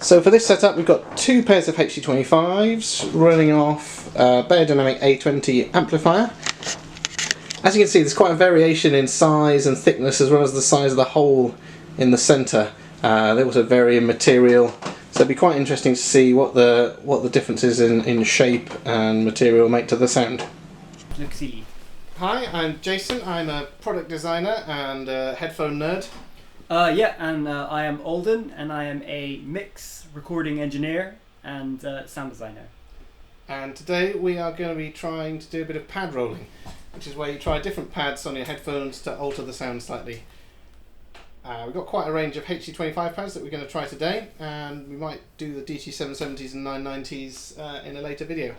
So for this setup we've got two pairs of HD25s running off Beyerdynamic A20 amplifier. As you can see, there's quite a variation in size and thickness as well as the size of the hole in the centre. They also vary in material, so it'd be quite interesting to see what the differences in shape and material make to the sound. Luxi. Hi, I'm Jason. I'm a product designer and a headphone nerd. I am Alden, and I am a mix recording engineer and sound designer. And today we are going to be trying to do a bit of pad rolling, which is where you try different pads on your headphones to alter the sound slightly. We've got quite a range of HD25 pads that we're going to try today, and we might do the DT770s and 990s in a later video.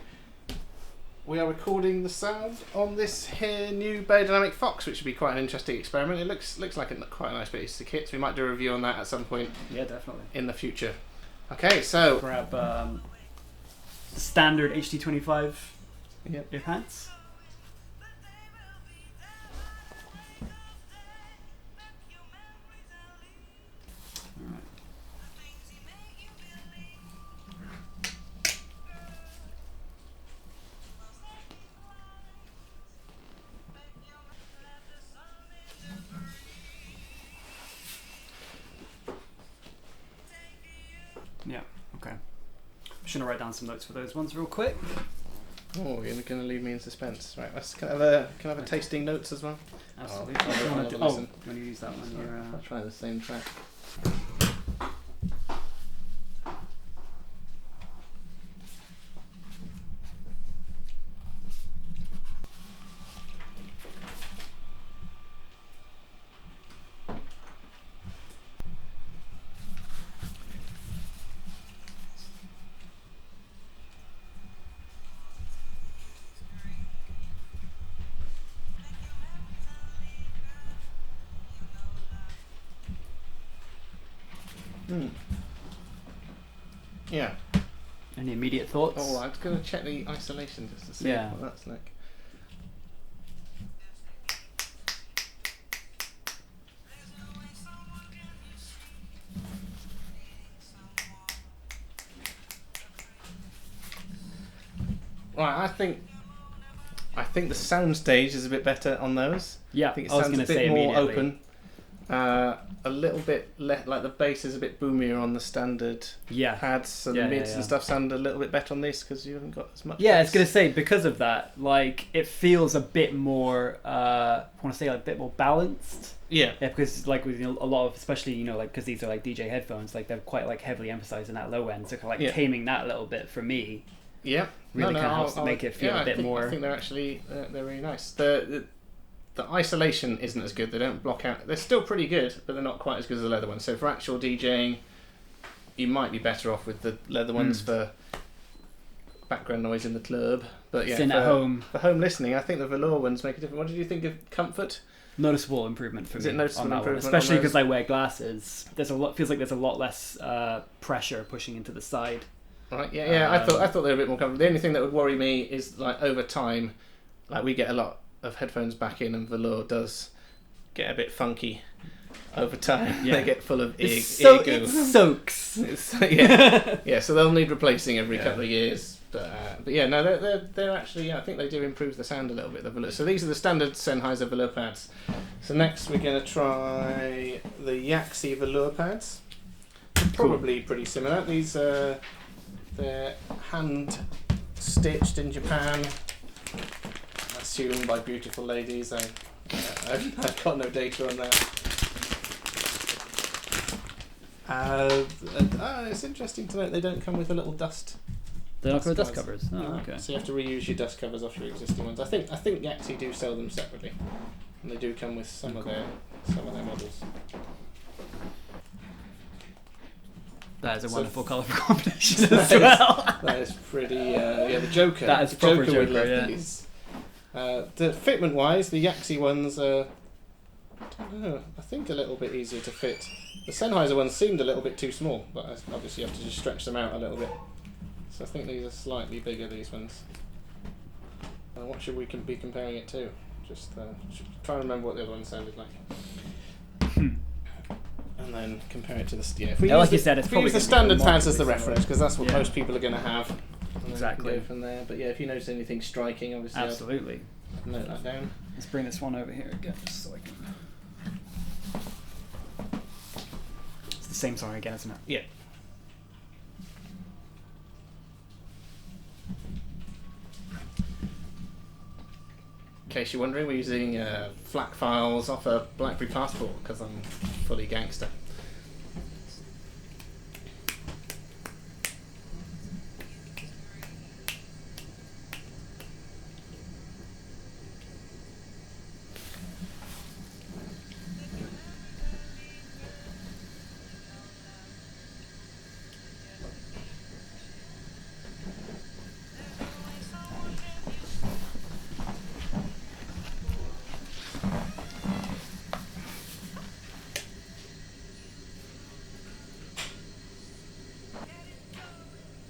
We are recording the sound on this here new Beyerdynamic Fox, which would be quite an interesting experiment. It looks like quite a nice piece of kit, so we might do a review on that at some point. Yeah, definitely. In the future. Okay, so grab the standard HD25 earpads. Yeah, okay. I'm just going to write down some notes for those ones real quick. Oh, you're going to leave me in suspense. Right, can I have a tasting notes as well? Absolutely. When you use that one, I'll try the same track. Yeah. Any immediate thoughts? Oh, I'm going to check the isolation just to see what that's like. Right, I think the Soundstage is a bit better on those. Yeah, I think it sounds a bit more open. A little bit like the bass is a bit boomier on the standard pads, and the mids and stuff sound a little bit better on this because you haven't got as much. Yeah, I was gonna say because of that, like it feels a bit more. I want to say like a bit more balanced. Yeah, because like with a lot of, especially like because these are like DJ headphones, like they're quite like heavily emphasizing that low end, so kind of like taming that a little bit for me. Yeah, really kind of helps to make it feel a bit more. I think they're actually they're really nice. The isolation isn't as good. They don't block out. They're still pretty good, but they're not quite as good as the leather ones. So for actual DJing, you might be better off with the leather ones for background noise in the club. But yeah, for home listening, I think the velour ones make a difference. What did you think of comfort? Noticeable improvement for me. Is it noticeable on that improvement? One. Especially because I wear glasses. Feels like there's a lot less pressure pushing into the side. Right. Yeah. I thought they were a bit more comfortable. The only thing that would worry me is like over time, like we get a lot of headphones back in, and velour does get a bit funky over time. They get full of it soaks. Yeah, so they'll need replacing every couple of years. But yeah, no, they're actually, I think they do improve the sound a little bit. The velour. So these are the standard Sennheiser velour pads. So next we're going to try the Yaxi velour pads. Probably pretty similar. These they're hand stitched in Japan. Assumed by beautiful ladies. I've got no data on that. It's interesting to note they don't come with a little dust. They don't come with dust covers. Oh, okay. So you have to reuse your dust covers off your existing ones. I think Yaxi do sell them separately, and they do come with some of their models. That is a wonderful colour combination as well. That is pretty. The Joker. That is proper Joker. Would love these. The fitment wise, the Yaxi ones are, I don't know, I think a little bit easier to fit. The Sennheiser ones seemed a little bit too small, but obviously you have to just stretch them out a little bit. So I think these are slightly bigger, these ones. What should we be comparing it to? Just try and remember what the other one sounded like. and then compare it to the like you said, it's probably use the standard pads as the reference, because that's what most people are going to have. And exactly. Go from there. But yeah, if you notice anything striking, obviously, absolutely. I'll note that down. Let's bring this one over here again, just so I can. It's the same song again, isn't it? Yeah. In case you're wondering, we're using FLAC files off a BlackBerry Passport because I'm fully gangster.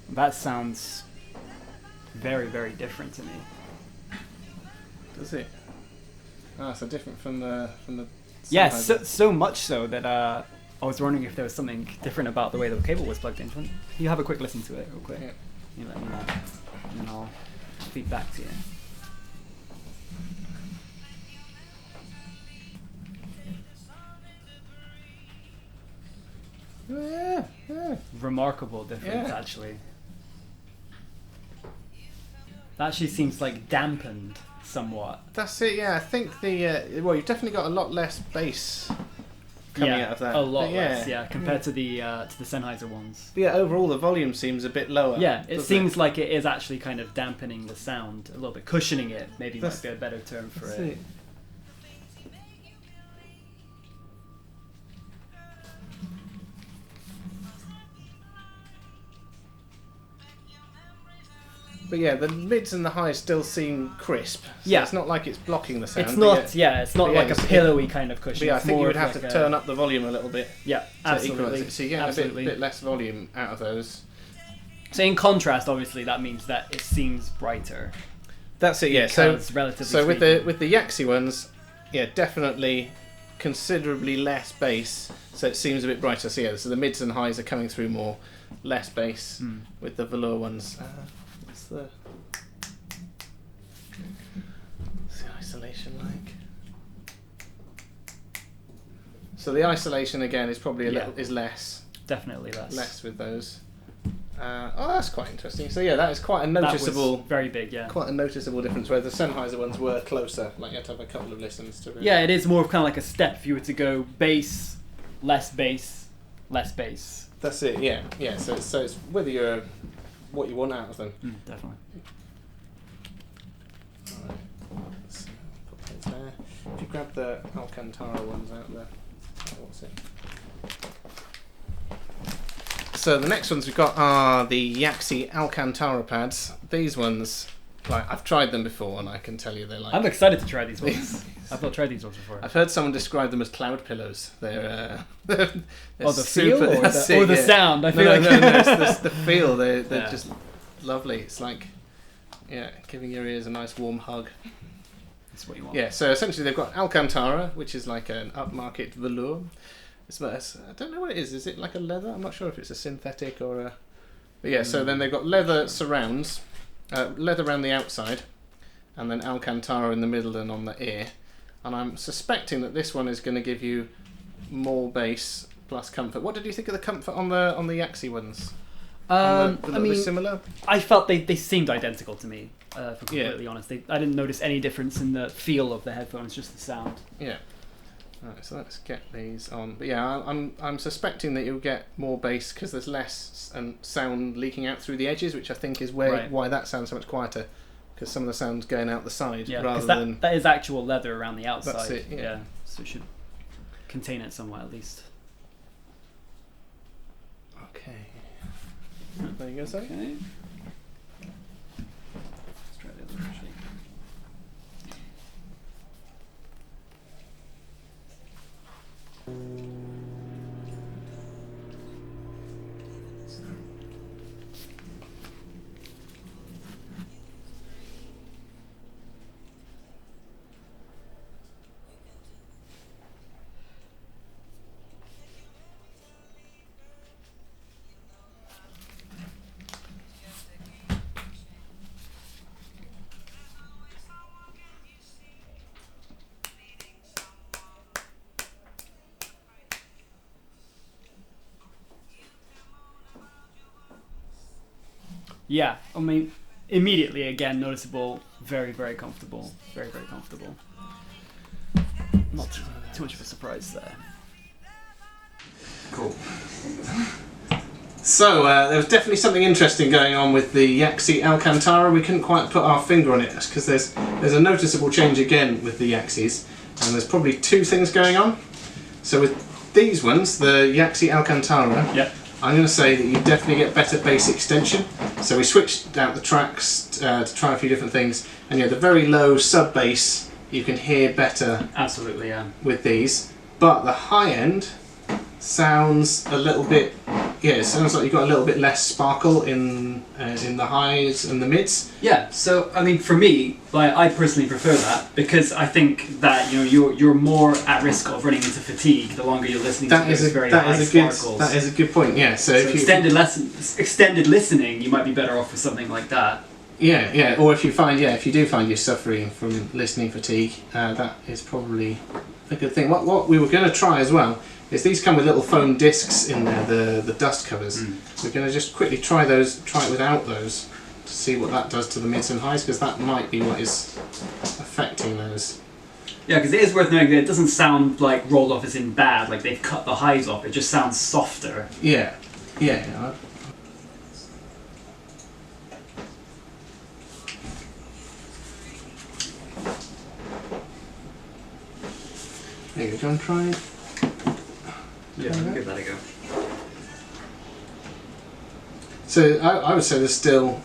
That sounds very, very different to me. Does it? Ah, so different from the yeah, so much so that I was wondering if there was something different about the way the cable was plugged in. You have a quick listen to it real quick. Yeah. You let me know, and then I'll feed back to you. Yeah, yeah. Remarkable difference, actually. That actually seems like dampened somewhat. That's it. Yeah, I think the well, you've definitely got a lot less bass coming out of that. A lot less, compared to the Sennheiser ones. But yeah, overall the volume seems a bit lower. Yeah, it seems like it is actually kind of dampening the sound a little bit, cushioning it. Maybe might be a better term for it. But yeah, the mids and the highs still seem crisp. So it's not like it's blocking the sound. It's not. It's not like a pillowy kind of cushion. But yeah, I think you would have to turn up the volume a little bit. Yeah, absolutely. So you're getting a bit less volume out of those. So in contrast, obviously, that means that it seems brighter. That's it. Yeah. So relatively. With the Yaxi ones, yeah, definitely considerably less bass. So it seems a bit brighter. So yeah, so the mids and highs are coming through more, less bass with the velour ones. What's the isolation like? So the isolation again is probably is less. Definitely less. Less with those. That's quite interesting. So yeah, that is quite a noticeable. That was very big, yeah. Quite a noticeable difference. Where the Sennheiser ones were closer, like you had to have a couple of listens to. Really. Yeah, it is more of kind of like a step. If you were to go bass, less bass, less bass. That's it. Yeah, yeah. So it's whether you're what you want out of them. Definitely. Alright, let's put those there. If you grab the Alcantara ones out there, what's it? So the next ones we've got are the Yaxi Alcantara pads. These ones, like I've tried them before, and I can tell you they're like. I'm excited to try these ones. I've not tried these ones before. I've heard someone describe them as cloud pillows. They're the feel or the sound. I feel no, it's the feel. They're just lovely. It's like, giving your ears a nice warm hug. That's what you want. Yeah. So essentially, they've got Alcantara, which is like an upmarket velour. I don't know what it is. Is it like a leather? I'm not sure if it's a synthetic or a. But yeah. So then they've got leather surrounds, leather around the outside, and then Alcantara in the middle and on the ear. And I'm suspecting that this one is going to give you more bass plus comfort. What did you think of the comfort on the Yaxi ones? I mean, similar. I felt they seemed identical to me. For completely honest, I didn't notice any difference in the feel of the headphones, just the sound. Yeah. Alright, so let's get these on. But yeah, I'm suspecting that you'll get more bass because there's less sound leaking out through the edges, which I think is why that sounds so much quieter. Because some of the sound's going out the side rather than... that is actual leather around the outside. That's it, yeah. So it should contain it somewhere at least. Okay. There you go, sir. Okay. Let's try the other actually. Yeah, I mean, immediately again noticeable, very, very comfortable, very, very comfortable. Not too much of a surprise there. Cool. So there was definitely something interesting going on with the Yaxi Alcantara. We couldn't quite put our finger on it because there's a noticeable change again with the Yaxis, and there's probably two things going on. So with these ones, the Yaxi Alcantara, yep. I'm going to say that you definitely get better bass extension. So we switched out the tracks to try a few different things, and the very low sub bass you can hear better. Absolutely, yeah. With these, but the high end sounds a little bit. Yeah, it sounds like you've got a little bit less sparkle in the highs and the mids. Yeah, so I mean, for me, I personally prefer that because I think that you're more at risk of running into fatigue the longer you're listening to those very high sparkles. That is a good point. Yeah, so if extended listening, you might be better off with something like that. Yeah, or if you do find you're suffering from listening fatigue, that is probably a good thing. What we were going to try as well is these come with little foam discs in there, the dust covers. We're going to just quickly try it without those to see what that does to the mids and highs, because that might be what is affecting those. Yeah, because it is worth knowing that it doesn't sound like rolled off as in bad, like they've cut the highs off, it just sounds softer. Yeah. There you go, do you want to try it? Yeah, I'll give that a go. So I would say there's still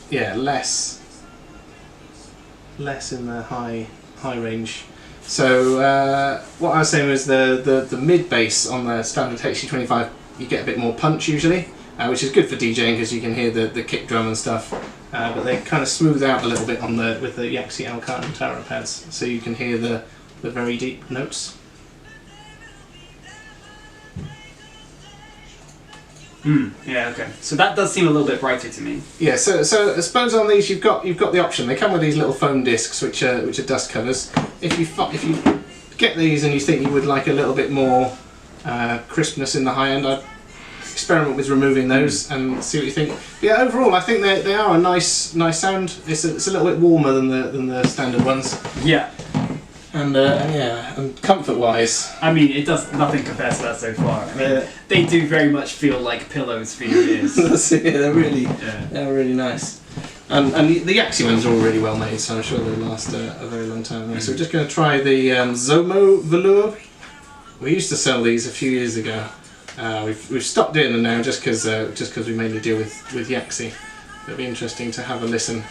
less in the high range. So what I was saying was the mid bass on the standard HD25, you get a bit more punch usually, which is good for DJing because you can hear the kick drum and stuff. But they kind of smooth out a little bit with the Yaxi Alcantara pads, so you can hear the very deep notes. Yeah, okay. So that does seem a little bit brighter to me. Yeah, so I suppose on these you've got the option. They come with these little foam discs which are dust covers. If you get these and you think you would like a little bit more crispness in the high end, I'd experiment with removing those and see what you think. But yeah, overall I think they are a nice sound. It's a little bit warmer than the standard ones. Yeah. And and comfort-wise, I mean, it does nothing compared to that so far. I mean, they do very much feel like pillows for your ears. they're really nice. And the Yaxi ones are all really well made, so I'm sure they'll last a very long time. So we're just going to try the Zomo Velour. We used to sell these a few years ago. We've stopped doing them now just because we mainly deal with Yaxi. It'll be interesting to have a listen.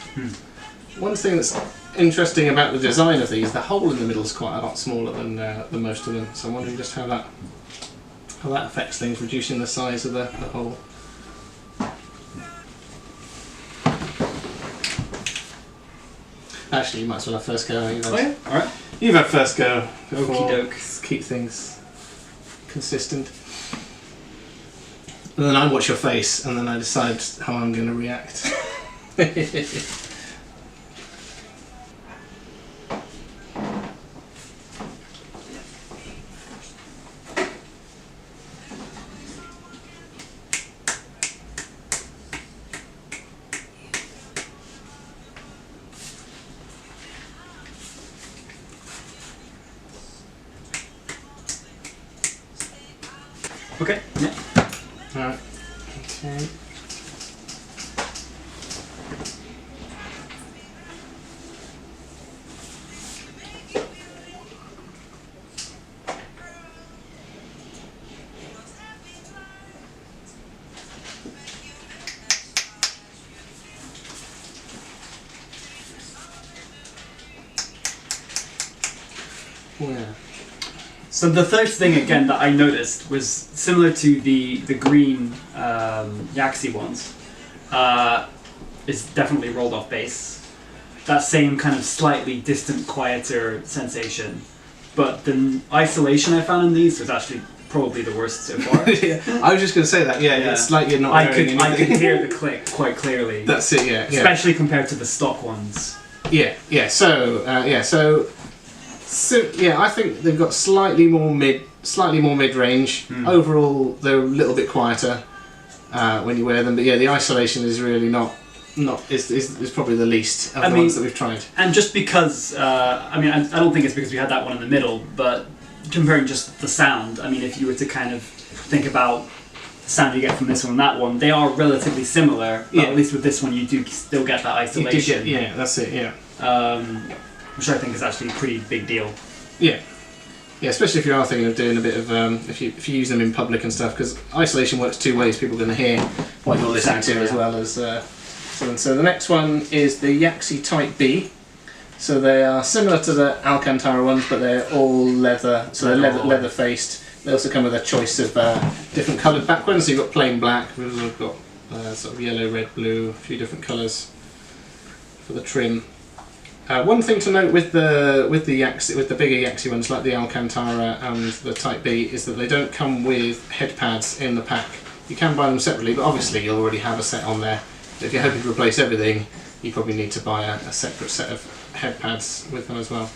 One thing that's interesting about the design of these, the hole in the middle is quite a lot smaller than most of them. So I'm wondering just how that affects things, reducing the size of the hole. Actually, you might as well have first go. Oh yeah, all right. You've had first go. Okie doke. Keep things consistent. And then I watch your face, and then I decide how I'm going to react. Okay. Yeah. Alright. Okay. Yeah. So the third thing again that I noticed was similar to the green Yaxi ones. Is definitely rolled off bass. That same kind of slightly distant, quieter sensation. But the isolation I found in these was actually probably the worst so far. Yeah, I was just going to say that. Yeah, it's like you're not hearing anything. I could hear the click quite clearly. That's it. Yeah. Especially compared to the stock ones. Yeah. So I think they've got slightly more mid range. Overall, they're a little bit quieter. when you wear them. But yeah, the isolation is really not is probably the least of the ones that we've tried. And just because, I don't think it's because we had that one in the middle, but comparing just the sound, I mean, if you were to kind of think about the sound you get from this one and that one, they are relatively similar, but at least with this one you do still get that isolation. Yeah, that's it, yeah. Which I think is actually a pretty big deal. Yeah. Yeah, especially if you are thinking of doing a bit of, if you use them in public and stuff, because isolation works two ways. People are going to hear what you're listening to as well as... So the next one is the Yaxi Type B. So they are similar to the Alcantara ones, but they're all leather, so they're leather faced. They also come with a choice of different coloured backgrounds. So you've got plain black, we've got sort of yellow, red, blue, a few different colours for the trim. One thing to note with the bigger Yaxi ones like the Alcantara and the Type B is that they don't come with head pads in the pack. You can buy them separately, but obviously you'll already have a set on there. If you're hoping to replace everything, you probably need to buy a separate set of head pads with them as well.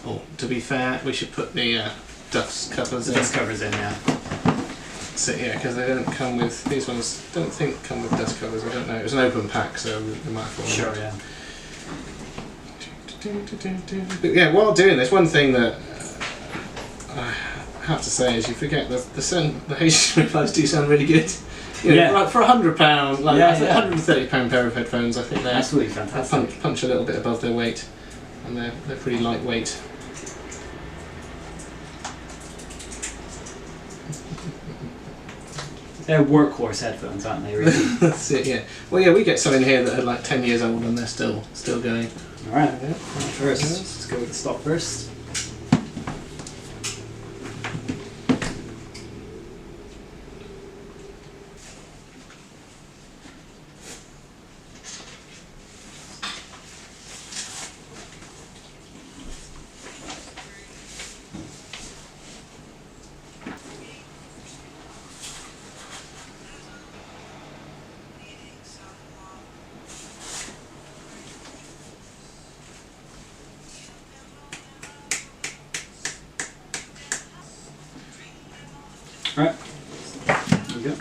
Oh, to be fair, we should put the dust covers in. Dust covers in, yeah. So yeah, because they don't come with, these ones don't think come with dust covers, I don't know. It was an open pack, so they might fall. Sure, yeah. But yeah, while doing this, one thing that I have to say is you forget the HD25s do sound really good. You know, like for £100, like £130 pair of headphones, I think they're absolutely fantastic. Punch a little bit above their weight, and they're pretty lightweight. They're workhorse headphones, aren't they? Really? That's it. Yeah. Well, yeah, we get some in here that are like 10 years old and they're still going. All right. Yeah. First, let's go with the stock first. Alright, there we go.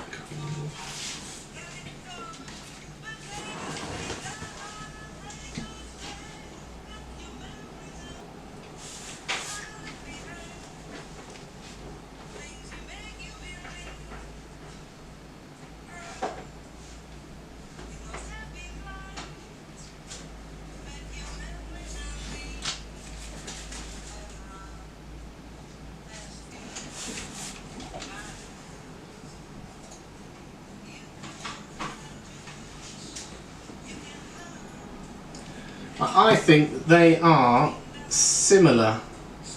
I think they are similar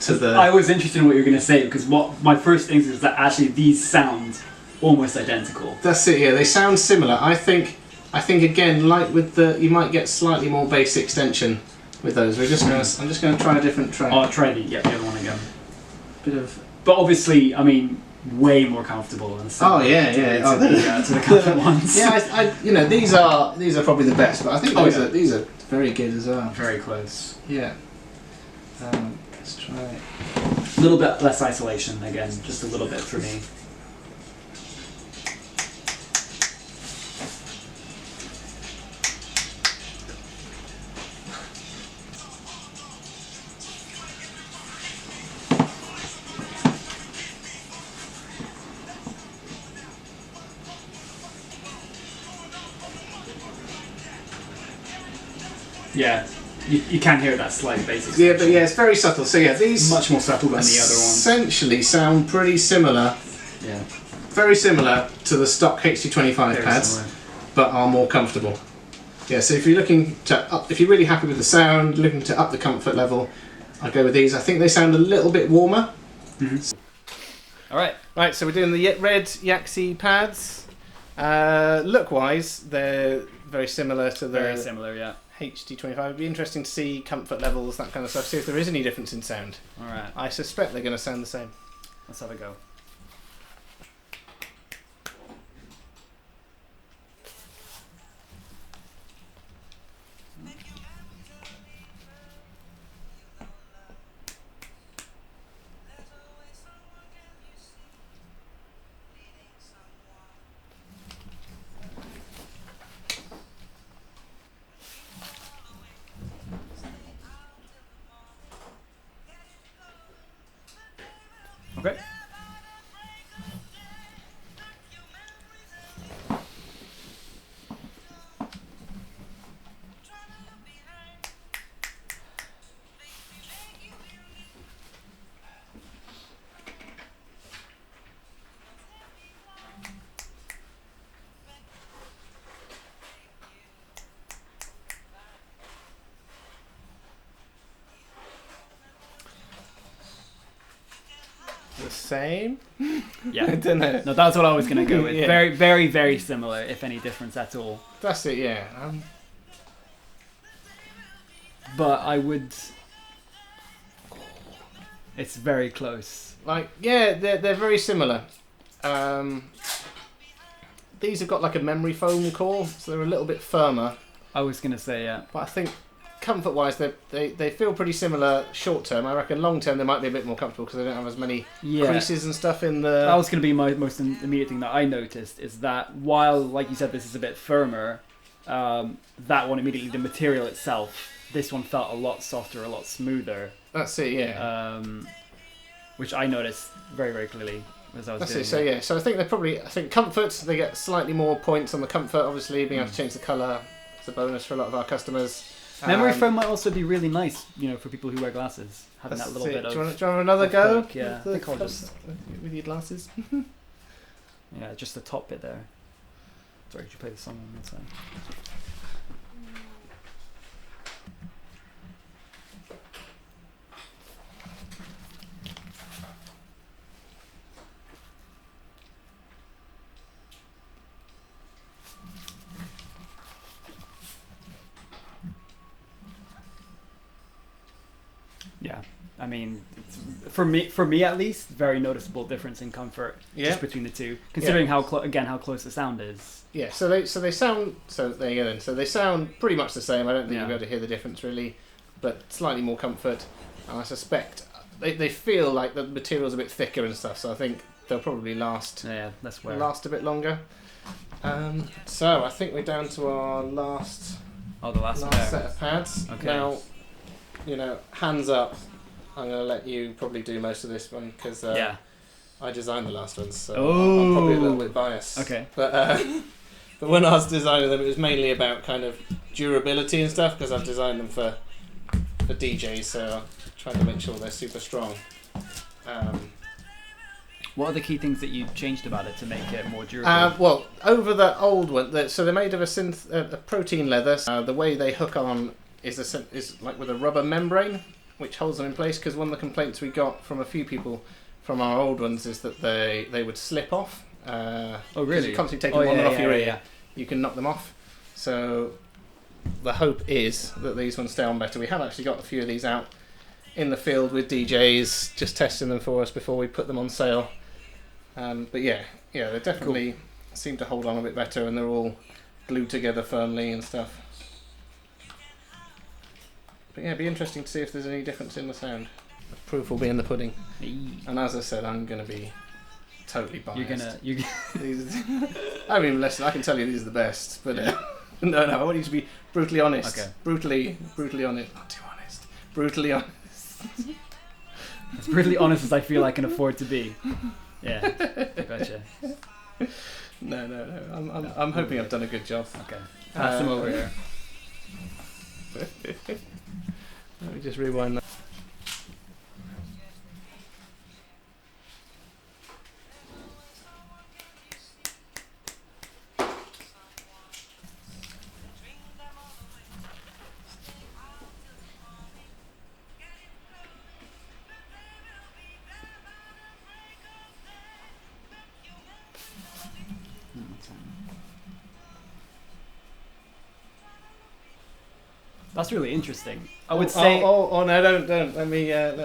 to the... I was interested in what you were going to say, because what my first thing is that actually these sound almost identical. That's it, yeah, they sound similar. I think again, like with the... You might get slightly more bass extension with those. I'm just going to try a different track. Oh, try the other one again. But obviously, I mean, way more comfortable than the to the comfort ones. Yeah, these are probably the best, but I think these are very good as well. Very close. Yeah. Let's try it. A little bit less isolation again, just a little bit for me. Yeah, you can hear that slight bass extension. Yeah, but yeah, it's very subtle. So yeah, these much more subtle than the other ones. Essentially, sound pretty similar. Yeah. Very similar to the stock HD25 pads, but are more comfortable. Yeah. So if you're looking to if you're really happy with the sound, looking to up the comfort level, I'd go with these. I think they sound a little bit warmer. Mm-hmm. All right. Right. So we're doing the red Yaxi pads. Look-wise, they're very similar to the. Very similar, yeah. HD25. It'd be interesting to see comfort levels, that kind of stuff, see if there is any difference in sound. Alright. I suspect they're going to sound the same. Let's have a go. Okay. The same? Yeah. I don't know. No, that's what I was going to go with. Yeah. Very, very, very similar, if any difference at all. That's it, yeah. But I would... It's very close. Like, yeah, they're very similar. These have got like a memory foam core, so they're a little bit firmer. I was going to say, yeah. But I think comfort-wise, they feel pretty similar short term. I reckon long term they might be a bit more comfortable because they don't have as many creases and stuff in the... That was going to be my most immediate thing that I noticed, is that while, like you said, this is a bit firmer, that one immediately, the material itself, this one felt a lot softer, a lot smoother. That's it, yeah. Which I noticed very, very clearly as I was That's doing it, so yeah. So I think I think comfort, they get slightly more points on the comfort, obviously, being able to change the colour is a bonus for a lot of our customers. Memory foam might also be really nice, for people who wear glasses, having that little bit of... Do you want to have another go? Yeah, I think I'll just... With your glasses? Yeah, just the top bit there. Sorry, could you play the song on that side? Yeah, I mean, for me at least, very noticeable difference in comfort just between the two, considering how close the sound is. Yeah, so they sound, so there you go then. So they sound pretty much the same. I don't think you'll be able to hear the difference really, but slightly more comfort. And I suspect they feel like the material's a bit thicker and stuff. So I think they'll probably last. Yeah, that's where last a bit longer. So I think we're down to our last set of pads. Okay. Now, hands up. I'm going to let you probably do most of this one because I designed the last ones, so I'm probably a little bit biased. Okay. But when I was designing them, it was mainly about kind of durability and stuff because I've designed them for DJs, so I'm trying to make sure they're super strong. What are the key things that you changed about it to make it more durable? Well, over the old one, so they're made of a protein leather. The way they hook on is like with a rubber membrane, which holds them in place. Because one of the complaints we got from a few people from our old ones is that they would slip off. Oh, really? You're constantly taking one off your ear. You can knock them off. So the hope is that these ones stay on better. We have actually got a few of these out in the field with DJs, just testing them for us before we put them on sale. But yeah, they definitely seem to hold on a bit better, and they're all glued together firmly and stuff. But yeah, it'd be interesting to see if there's any difference in the sound. The proof will be in the pudding. And as I said, I'm going to be totally biased. I mean, listen, I can tell you these are the best, but no, I want you to be brutally honest. Okay. Brutally honest. Not too honest. Brutally honest. As brutally honest as I feel I can afford to be. Yeah, gotcha. No. I'm hoping I've done a good job. Okay. Pass them over here. Let me just rewind that. That's really interesting. I would say. Oh no! Don't. Let me. I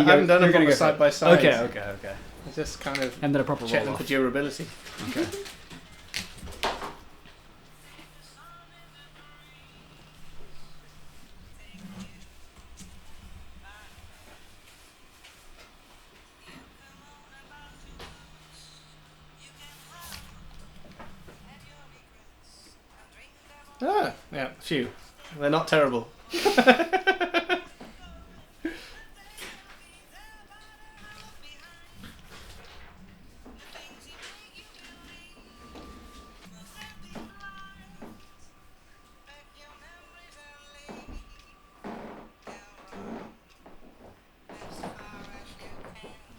haven't done them side by side. Okay. I just kind of. And then a proper check roll them off. for durability. Okay. Yeah, phew. They're not terrible.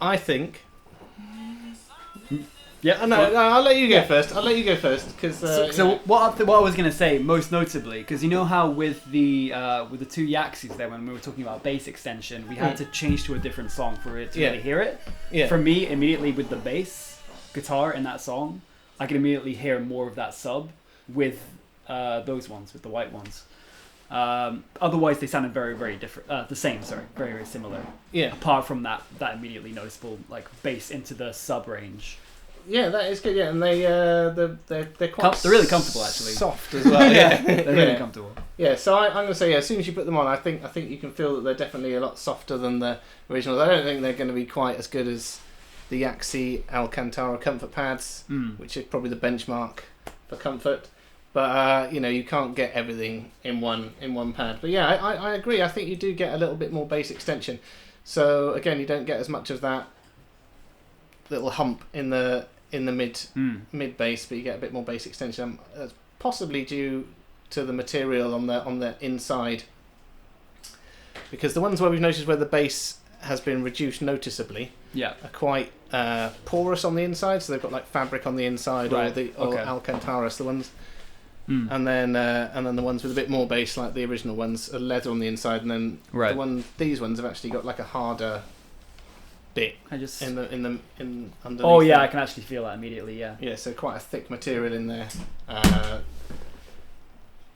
I think. Yeah, No, I'll let you go Yeah. first. I'll let you go first because. So what I was going to say most notably, because you know how with the two Yaxis there, when we were talking about bass extension, we had to change to a different song for it to really hear it. Yeah. For me, immediately with the bass guitar in that song, I can immediately hear more of that sub with those ones, with the white ones. Otherwise, they sounded very, very different. The same, sorry, very, very similar. Yeah. Apart from that immediately noticeable like bass into the sub range. Yeah, that is good. Yeah, and they're quite They're really comfortable, actually. soft as well. Yeah, They're really comfortable. Yeah, so I'm going to say, as soon as you put them on, I think you can feel that they're definitely a lot softer than the originals. I don't think they're going to be quite as good as the Yaxi Alcantara comfort pads, which is probably the benchmark for comfort. But you can't get everything in one pad. But yeah, I agree. I think you do get a little bit more bass extension. So again, you don't get as much of that little hump in the mid bass, but you get a bit more bass extension. That's possibly due to the material on the inside, because the ones where we've noticed where the bass has been reduced noticeably are quite porous on the inside, so they've got like fabric on the inside, or Alcantara. So the ones, and then the ones with a bit more bass, like the original ones, are leather on the inside, and then these ones have actually got like a harder bit underneath. Oh yeah, I can actually feel that immediately. Yeah. Yeah, so quite a thick material in there.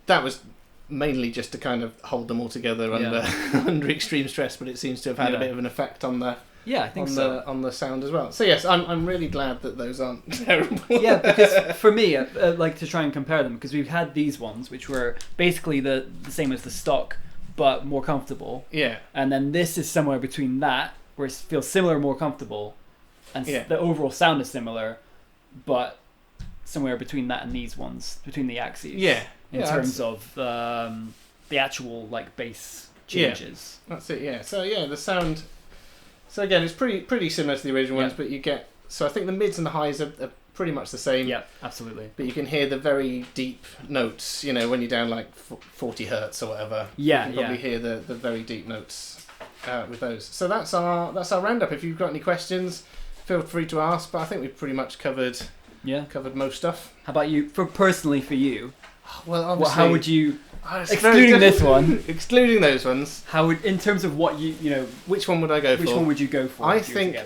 That was mainly just to kind of hold them all together under extreme stress, but it seems to have had a bit of an effect on the I think on the sound as well. So yes, I'm really glad that those aren't terrible. Yeah, because for me, like to try and compare them, because we've had these ones which were basically the same as the stock, but more comfortable. Yeah. And then this is somewhere between that, where it feels similar, more comfortable, and the overall sound is similar, but somewhere between that and these ones, between the Yaxis. Yeah. In terms of the actual like bass changes. Yeah, that's it. Yeah. So yeah, the sound. So again, it's pretty similar to the original ones, but you get. So I think the mids and the highs are pretty much the same. Yeah, absolutely. But you can hear the very deep notes. When you're down like 40 hertz or whatever. Yeah, you can probably hear the very deep notes with those. So that's our roundup. If you've got any questions, feel free to ask. But I think we've pretty much covered most stuff. How about you? For you? Well, obviously, how would you, excluding this one, excluding those ones? How would, in terms of what which one would I go for? Which one would you go for? I think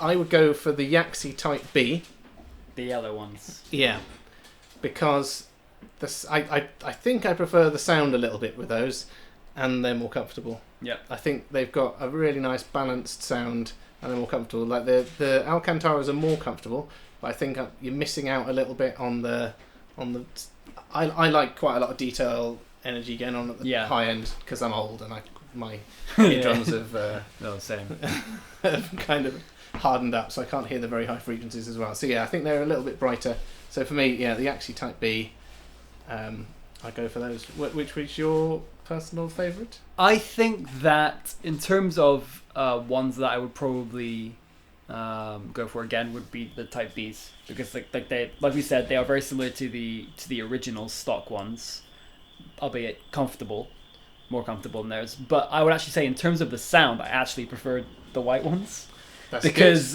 I would go for the Yaxi Type B, the yellow ones. Yeah, because I think I prefer the sound a little bit with those, and they're more comfortable. Yeah, I think they've got a really nice balanced sound, and they're more comfortable. Like the Alcantaras are more comfortable. But I think you're missing out a little bit on the. I like quite a lot of detail energy going on at the high end because I'm old and my eardrums have same have kind of hardened up, so I can't hear the very high frequencies as well. So yeah, I think they're a little bit brighter. So for me, the Yaxi Type B, I go for those. Which was your personal favourite? I think that in terms of ones that I would probably go for again would be the Type Bs, because like we said, they are very similar to the original stock ones, albeit more comfortable than theirs. But I would actually say in terms of the sound, I actually prefer the white ones. That's because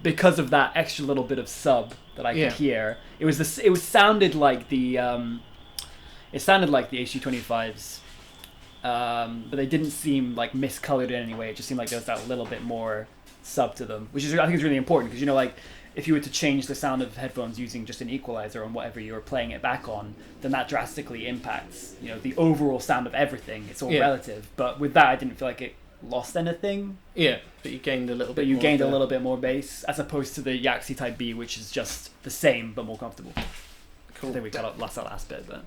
because of that extra little bit of sub that I could hear. It sounded like the HD25s, but they didn't seem like miscolored in any way. It just seemed like there was that little bit more sub to them, which I think is really important, because like if you were to change the sound of headphones using just an equalizer on whatever you were playing it back on, then that drastically impacts the overall sound of everything. It's all relative, but with that I didn't feel like it lost anything. Yeah, but you gained a little bit. A little bit more bass, as opposed to the Yaxi Type B, which is just the same but more comfortable. Cool. I think we cut out that last bit, but